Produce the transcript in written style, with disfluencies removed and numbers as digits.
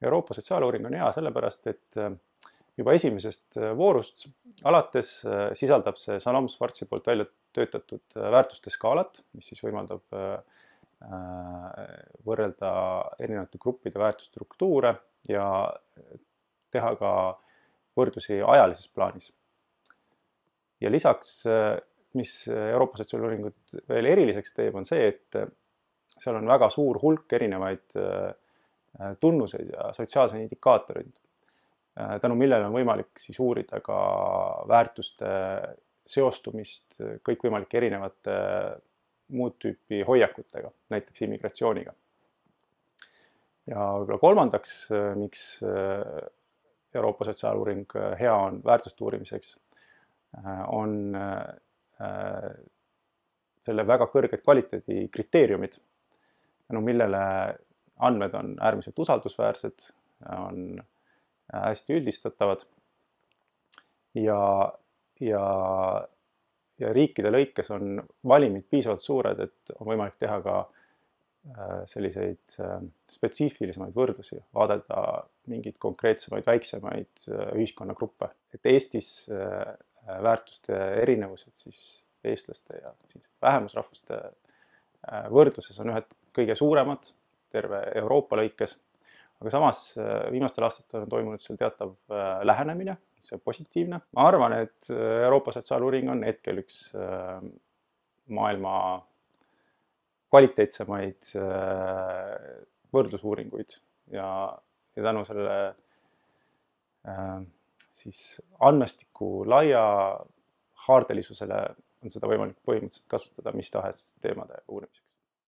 Euroopa sotsiaaluuring on hea sellepärast, et juba esimesest voorust alates sisaldab see Salom Schwarzi poolt välja töötatud väärtuste skaalat, mis siis võimaldab võrrelda erinevate gruppide väärtusstruktuure ja teha ka võrdlusi ajalises plaanis. Ja lisaks, mis Euroopa sotsiaaluuringut veel eriliseks teeb, on see, et seal on väga suur hulk erinevaid tunnuseid ja sotsiaalseid indikaatoreid, tänu millele on võimalik siis uurida ka väärtuste seostumist kõikvõimalike erinevate muud tüüpi hoiakutega, näiteks immigratsiooniga. Ja võib-olla kolmandaks, miks Euroopa sotsiaaluuring hea on väärtuste uurimiseks, on selle väga kõrged kvaliteedi kriteeriumid, tänu millele andmed on äärmiselt usaldusväärsed, on hästi üldistatavad ja riikide lõikes on valimid piisavalt suured, et on võimalik teha ka selliseid spetsiifilisemaid võrdlusi, vaadata mingeid konkreetsemaid väiksemaid ühiskonnagruppe. Et Eestis väärtuste erinevused siis eestlaste ja siis vähemusrahvuste võrdluses on ühed kõige suuremad terve Euroopa lõikes, aga samas viimastel aastatel on toimunud seal teatav lähenemine, see on positiivne. Ma arvan, et Euroopa sotsiaaluuring on hetkel üks maailma kvaliteetsemaid võrdlusuuringuid ja tänu selle siis andmestiku laia haardelisusele on seda võimalik põhimõtteliselt kasutada mis tahes teemade uurimiseks.